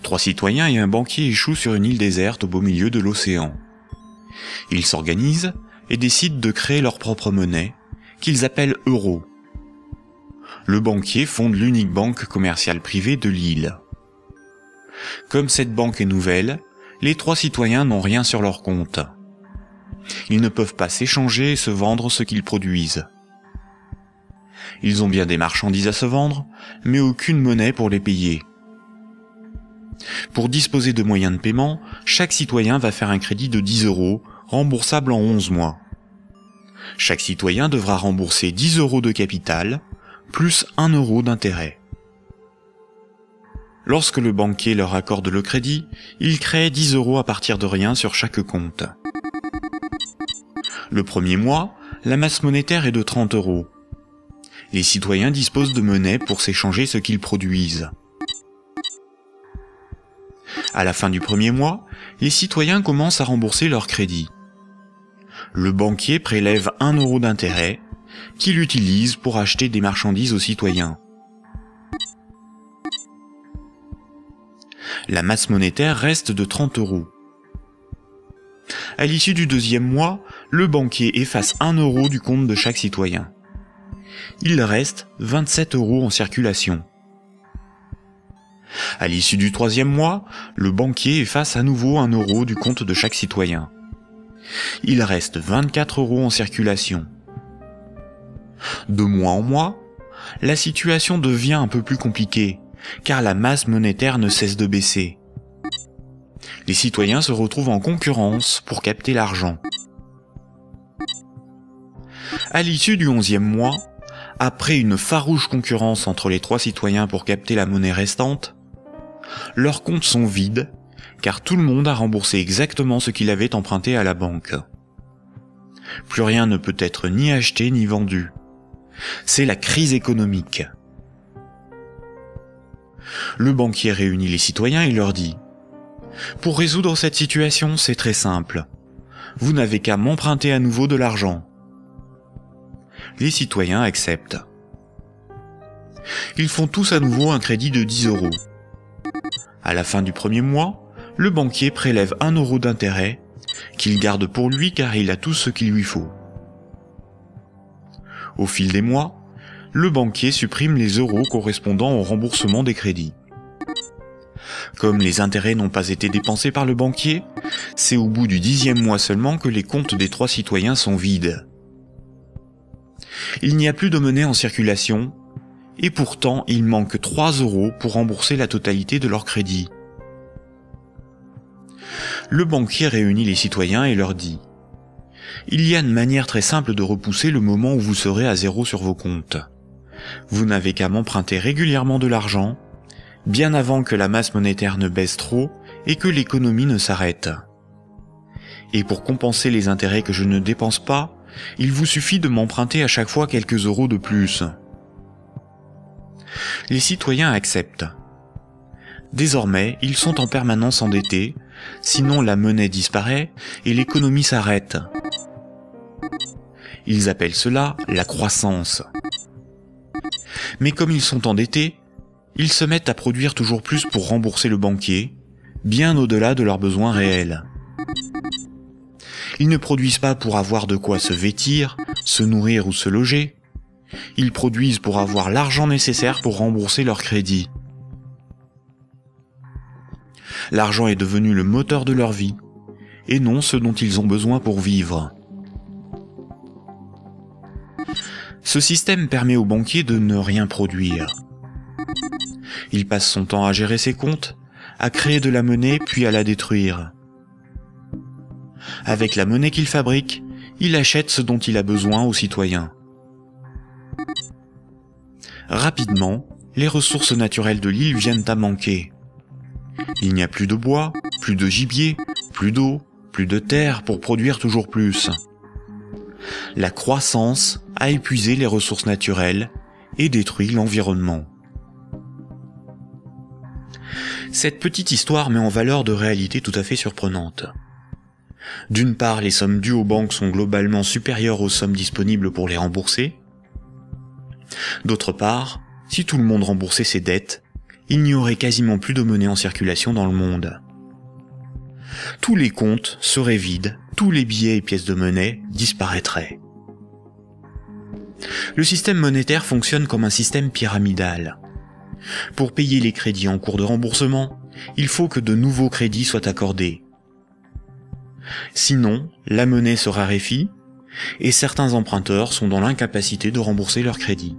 3 citoyens et un banquier échouent sur une île déserte au beau milieu de l'océan. Ils s'organisent et décident de créer leur propre monnaie, qu'ils appellent euro. Le banquier fonde l'unique banque commerciale privée de l'île. Comme cette banque est nouvelle, les 3 citoyens n'ont rien sur leur compte. Ils ne peuvent pas s'échanger et se vendre ce qu'ils produisent. Ils ont bien des marchandises à se vendre, mais aucune monnaie pour les payer. Pour disposer de moyens de paiement, chaque citoyen va faire un crédit de 10 €, remboursable en 11 mois. Chaque citoyen devra rembourser 10 € de capital, plus 1 € d'intérêt. Lorsque le banquier leur accorde le crédit, il crée 10 € à partir de rien sur chaque compte. Le premier mois, la masse monétaire est de 30 €. Les citoyens disposent de monnaie pour s'échanger ce qu'ils produisent. À la fin du premier mois, les citoyens commencent à rembourser leur crédit. Le banquier prélève 1 € d'intérêt, qu'il utilise pour acheter des marchandises aux citoyens. La masse monétaire reste de 30 €. À l'issue du deuxième mois, le banquier efface 1 € du compte de chaque citoyen. Il reste 27 € en circulation. À l'issue du troisième mois, le banquier efface à nouveau 1 € du compte de chaque citoyen. Il reste 24 € en circulation. De mois en mois, la situation devient un peu plus compliquée, car la masse monétaire ne cesse de baisser. Les citoyens se retrouvent en concurrence pour capter l'argent. À l'issue du 11e mois, après une farouche concurrence entre les 3 citoyens pour capter la monnaie restante, leurs comptes sont vides, car tout le monde a remboursé exactement ce qu'il avait emprunté à la banque. Plus rien ne peut être ni acheté ni vendu. C'est la crise économique. Le banquier réunit les citoyens et leur dit : « Pour résoudre cette situation, c'est très simple. Vous n'avez qu'à m'emprunter à nouveau de l'argent. » Les citoyens acceptent. Ils font tous à nouveau un crédit de 10 €. À la fin du premier mois, le banquier prélève 1 € d'intérêt, qu'il garde pour lui car il a tout ce qu'il lui faut. Au fil des mois, le banquier supprime les euros correspondant au remboursement des crédits. Comme les intérêts n'ont pas été dépensés par le banquier, c'est au bout du 10e mois seulement que les comptes des 3 citoyens sont vides. Il n'y a plus de monnaie en circulation, et pourtant il manque 3 € pour rembourser la totalité de leur crédit. Le banquier réunit les citoyens et leur dit : « Il y a une manière très simple de repousser le moment où vous serez à 0 sur vos comptes. Vous n'avez qu'à m'emprunter régulièrement de l'argent, bien avant que la masse monétaire ne baisse trop et que l'économie ne s'arrête. Et pour compenser les intérêts que je ne dépense pas, il vous suffit de m'emprunter à chaque fois quelques euros de plus. » Les citoyens acceptent. Désormais, ils sont en permanence endettés, sinon la monnaie disparaît et l'économie s'arrête. Ils appellent cela la croissance. Mais comme ils sont endettés, ils se mettent à produire toujours plus pour rembourser le banquier, bien au-delà de leurs besoins réels. Ils ne produisent pas pour avoir de quoi se vêtir, se nourrir ou se loger. Ils produisent pour avoir l'argent nécessaire pour rembourser leur crédit. L'argent est devenu le moteur de leur vie, et non ce dont ils ont besoin pour vivre. Ce système permet au banquier de ne rien produire. Il passe son temps à gérer ses comptes, à créer de la monnaie puis à la détruire. Avec la monnaie qu'il fabrique, il achète ce dont il a besoin aux citoyens. Rapidement, les ressources naturelles de l'île viennent à manquer. Il n'y a plus de bois, plus de gibier, plus d'eau, plus de terre pour produire toujours plus. La croissance a épuisé les ressources naturelles et détruit l'environnement. Cette petite histoire met en valeur de réalités tout à fait surprenantes. D'une part, les sommes dues aux banques sont globalement supérieures aux sommes disponibles pour les rembourser. D'autre part, si tout le monde remboursait ses dettes, il n'y aurait quasiment plus de monnaie en circulation dans le monde. Tous les comptes seraient vides, tous les billets et pièces de monnaie disparaîtraient. Le système monétaire fonctionne comme un système pyramidal. Pour payer les crédits en cours de remboursement, il faut que de nouveaux crédits soient accordés. Sinon, la monnaie se raréfie et certains emprunteurs sont dans l'incapacité de rembourser leurs crédits.